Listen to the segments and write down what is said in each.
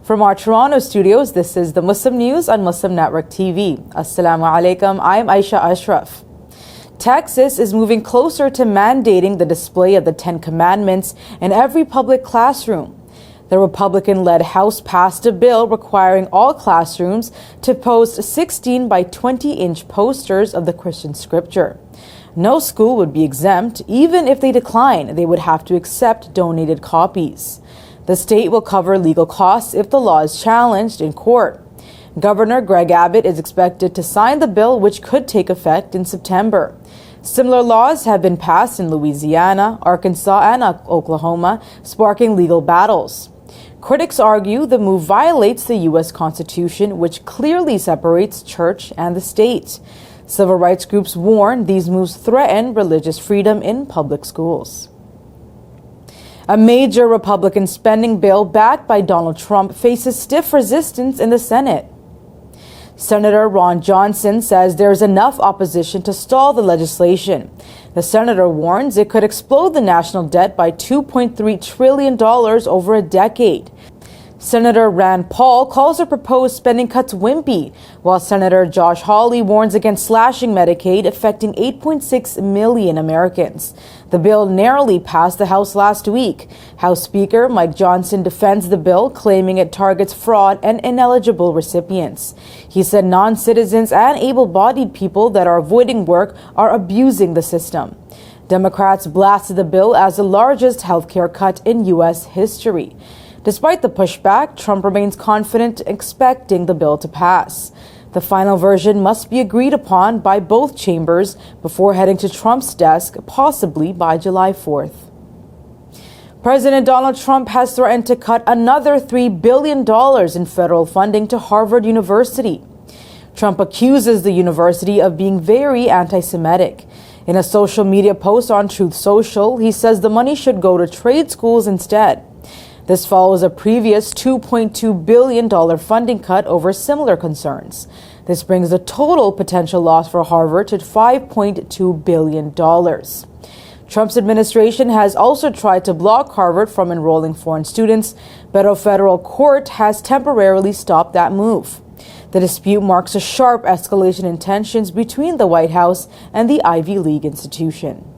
From our Toronto studios, this is the Muslim News on Muslim Network TV. Assalamu alaikum, I'm Aisha Ashraf. Texas is moving closer to mandating the display of the Ten Commandments in every public classroom. The Republican-led House passed a bill requiring all classrooms to post 16 by 20-inch posters of the Christian scripture. No school would be exempt. Even if they decline, they would have to accept donated copies. The state will cover legal costs if the law is challenged in court. Governor Greg Abbott is expected to sign the bill, which could take effect in September. Similar laws have been passed in Louisiana, Arkansas, and Oklahoma, sparking legal battles. Critics argue the move violates the U.S. Constitution, which clearly separates church and the state. Civil rights groups warn these moves threaten religious freedom in public schools. A major Republican spending bill backed by Donald Trump faces stiff resistance in the Senate. Senator Ron Johnson says there is enough opposition to stall the legislation. The senator warns it could explode the national debt by $2.3 trillion over a decade. Senator Rand Paul calls the proposed spending cuts wimpy, while Senator Josh Hawley warns against slashing Medicaid, affecting 8.6 million Americans. The bill narrowly passed the House last week. House Speaker Mike Johnson defends the bill, claiming it targets fraud and ineligible recipients. He said non-citizens and able-bodied people that are avoiding work are abusing the system. Democrats blasted the bill as the largest health care cut in U.S. history. Despite the pushback, Trump remains confident, expecting the bill to pass. The final version must be agreed upon by both chambers before heading to Trump's desk, possibly by July 4th. President Donald Trump has threatened to cut another $3 billion in federal funding to Harvard University. Trump accuses the university of being very anti-Semitic. In a social media post on Truth Social, he says the money should go to trade schools instead. This follows a previous $2.2 billion funding cut over similar concerns. This brings the total potential loss for Harvard to $5.2 billion. Trump's administration has also tried to block Harvard from enrolling foreign students, but a federal court has temporarily stopped that move. The dispute marks a sharp escalation in tensions between the White House and the Ivy League institution.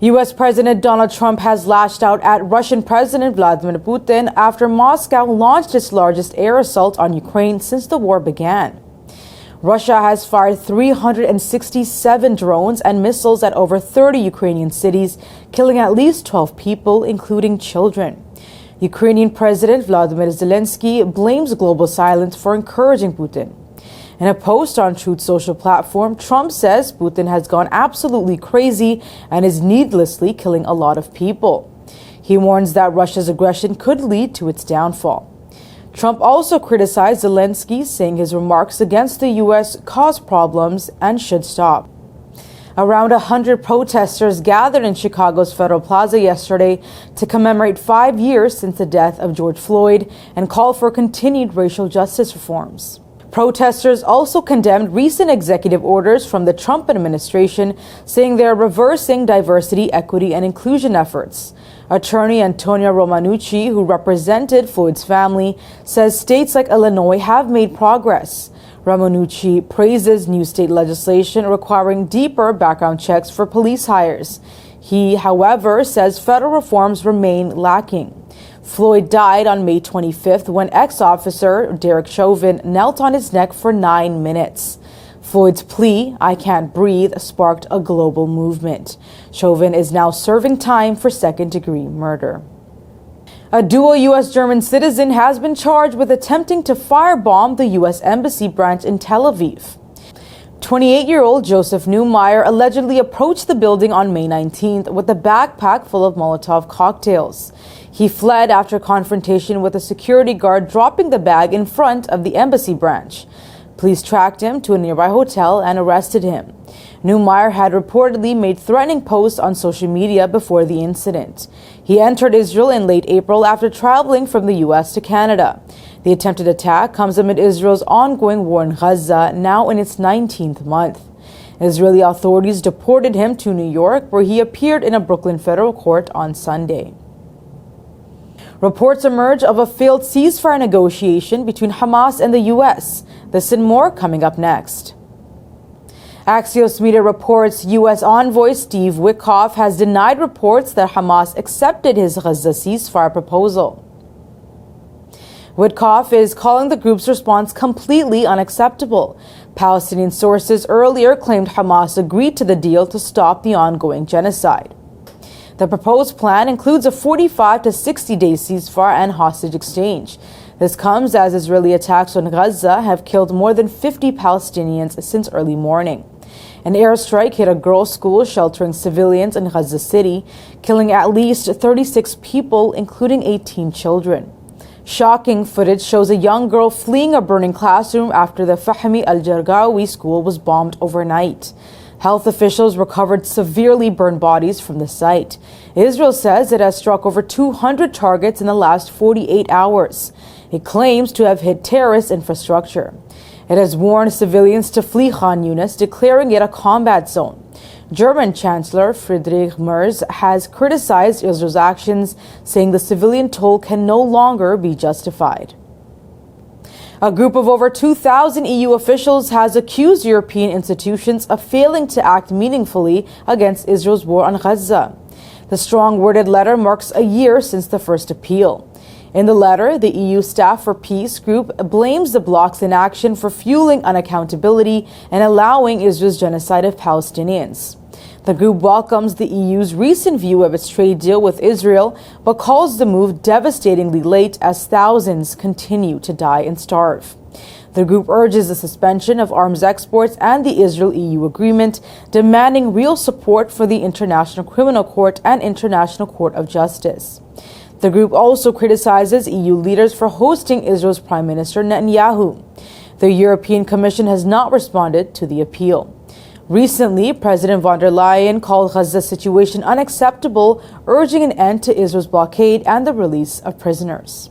U.S. President Donald Trump has lashed out at Russian President Vladimir Putin after Moscow launched its largest air assault on Ukraine since the war began. Russia has fired 367 drones and missiles at over 30 Ukrainian cities, killing at least 12 people, including children. Ukrainian President Volodymyr Zelensky blames global silence for encouraging Putin. In a post on Truth Social platform, Trump says Putin has gone absolutely crazy and is needlessly killing a lot of people. He warns that Russia's aggression could lead to its downfall. Trump also criticized Zelensky, saying his remarks against the U.S. cause problems and should stop. Around 100 protesters gathered in Chicago's Federal Plaza yesterday to commemorate 5 years since the death of George Floyd and call for continued racial justice reforms. Protesters also condemned recent executive orders from the Trump administration, saying they are reversing diversity, equity, and inclusion efforts. Attorney Antonia Romanucci, who represented Floyd's family, says states like Illinois have made progress. Romanucci praises new state legislation requiring deeper background checks for police hires. He, however, says federal reforms remain lacking. Floyd died on May 25th when ex-officer Derek Chauvin knelt on his neck for 9 minutes. Floyd's plea, "I can't breathe," sparked a global movement. Chauvin is now serving time for second-degree murder. A dual U.S.-German citizen has been charged with attempting to firebomb the U.S. Embassy branch in Tel Aviv. 28-year-old Joseph Neumeier allegedly approached the building on May 19th with a backpack full of Molotov cocktails. He fled after confrontation with a security guard dropping the bag in front of the embassy branch. Police tracked him to a nearby hotel and arrested him. Neumeier had reportedly made threatening posts on social media before the incident. He entered Israel in late April after traveling from the U.S. to Canada. The attempted attack comes amid Israel's ongoing war in Gaza, now in its 19th month. Israeli authorities deported him to New York, where he appeared in a Brooklyn federal court on Sunday. Reports emerge of a failed ceasefire negotiation between Hamas and the U.S. This and more coming up next. Axios Media reports U.S. envoy Steve Witkoff has denied reports that Hamas accepted his Gaza ceasefire proposal. Witkoff is calling the group's response completely unacceptable. Palestinian sources earlier claimed Hamas agreed to the deal to stop the ongoing genocide. The proposed plan includes a 45 to 60-day ceasefire and hostage exchange. This comes as Israeli attacks on Gaza have killed more than 50 Palestinians since early morning. An airstrike hit a girls' school sheltering civilians in Gaza City, killing at least 36 people, including 18 children. Shocking footage shows a young girl fleeing a burning classroom after the Fahmi al-Jargawi school was bombed overnight. Health officials recovered severely burned bodies from the site. Israel says it has struck over 200 targets in the last 48 hours. It claims to have hit terrorist infrastructure. It has warned civilians to flee Khan Yunis, declaring it a combat zone. German Chancellor Friedrich Merz has criticized Israel's actions, saying the civilian toll can no longer be justified. A group of over 2,000 EU officials has accused European institutions of failing to act meaningfully against Israel's war on Gaza. The strong-worded letter marks a year since the first appeal. In the letter, the EU Staff for Peace group blames the bloc's inaction for fueling unaccountability and allowing Israel's genocide of Palestinians. The group welcomes the EU's recent view of its trade deal with Israel, but calls the move devastatingly late as thousands continue to die and starve. The group urges the suspension of arms exports and the Israel-EU agreement, demanding real support for the International Criminal Court and International Court of Justice. The group also criticizes EU leaders for hosting Israel's Prime Minister Netanyahu. The European Commission has not responded to the appeal. Recently, President von der Leyen called Gaza's situation unacceptable, urging an end to Israel's blockade and the release of prisoners.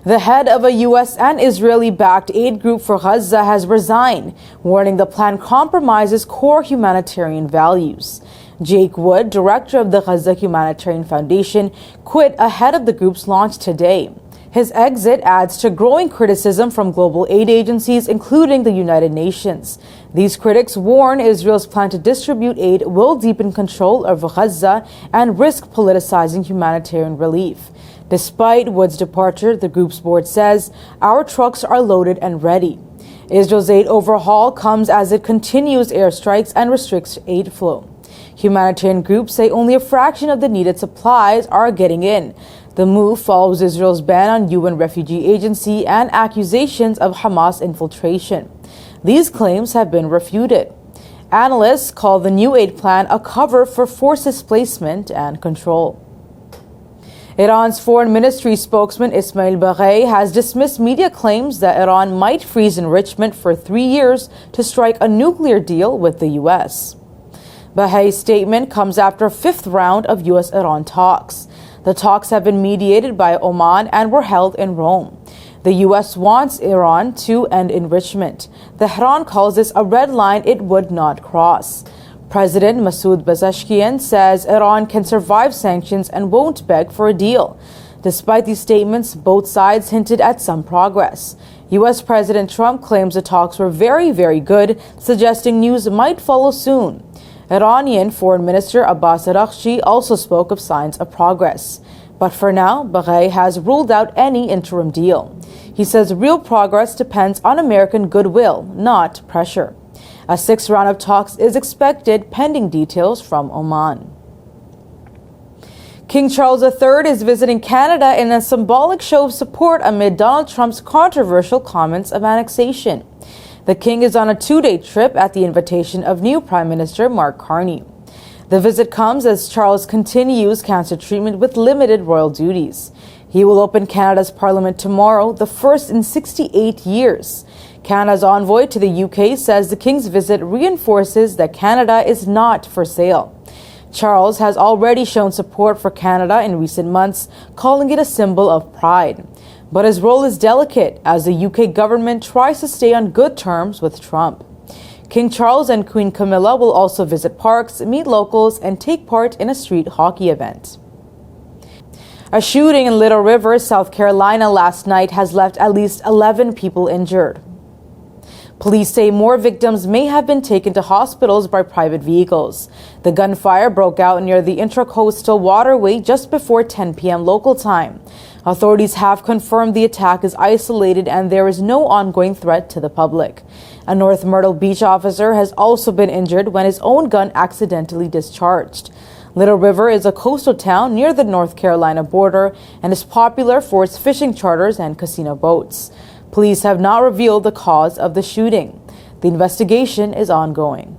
The head of a U.S. and Israeli-backed aid group for Gaza has resigned, warning the plan compromises core humanitarian values. Jake Wood, director of the Gaza Humanitarian Foundation, quit ahead of the group's launch today. His exit adds to growing criticism from global aid agencies, including the United Nations. These critics warn Israel's plan to distribute aid will deepen control over Gaza and risk politicizing humanitarian relief. Despite Wood's departure, the group's board says, "Our trucks are loaded and ready." Israel's aid overhaul comes as it continues airstrikes and restricts aid flow. Humanitarian groups say only a fraction of the needed supplies are getting in. The move follows Israel's ban on UN Refugee Agency and accusations of Hamas infiltration. These claims have been refuted. Analysts call the new aid plan a cover for forced displacement and control. Iran's foreign ministry spokesman Ismail Baghei has dismissed media claims that Iran might freeze enrichment for 3 years to strike a nuclear deal with the U.S. Baghei's statement comes after a fifth round of U.S.-Iran talks. The talks have been mediated by Oman and were held in Rome. The U.S. wants Iran to end enrichment. Tehran calls this a red line it would not cross. President Masoud Pezeshkian says Iran can survive sanctions and won't beg for a deal. Despite these statements, both sides hinted at some progress. U.S. President Trump claims the talks were very, very good, suggesting news might follow soon. Iranian Foreign Minister Abbas Araghchi also spoke of signs of progress. But for now, Baghei has ruled out any interim deal. He says real progress depends on American goodwill, not pressure. A sixth round of talks is expected, pending details from Oman. King Charles III is visiting Canada in a symbolic show of support amid Donald Trump's controversial comments of annexation. The king is on a 2-day trip at the invitation of new Prime Minister Mark Carney. The visit comes as Charles continues cancer treatment with limited royal duties. He will open Canada's Parliament tomorrow, the first in 68 years. Canada's envoy to the UK says the king's visit reinforces that Canada is not for sale. Charles has already shown support for Canada in recent months, calling it a symbol of pride. But his role is delicate as the UK government tries to stay on good terms with Trump. King Charles and Queen Camilla will also visit parks, meet locals, and take part in a street hockey event. A shooting in Little River, South Carolina last night has left at least 11 people injured. Police say more victims may have been taken to hospitals by private vehicles. The gunfire broke out near the Intracoastal Waterway just before 10 p.m. local time. Authorities have confirmed the attack is isolated and there is no ongoing threat to the public. A North Myrtle Beach officer has also been injured when his own gun accidentally discharged. Little River is a coastal town near the North Carolina border and is popular for its fishing charters and casino boats. Police have not revealed the cause of the shooting. The investigation is ongoing.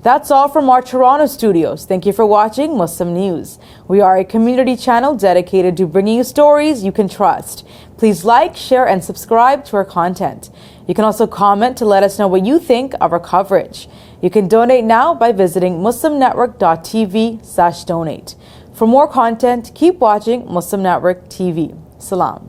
That's all from our Toronto studios. Thank you for watching Muslim News. We are a community channel dedicated to bringing you stories you can trust. Please like, share, and subscribe to our content. You can also comment to let us know what you think of our coverage. You can donate now by visiting muslimnetwork.tv/donate. For more content, keep watching Muslim Network TV. Salam.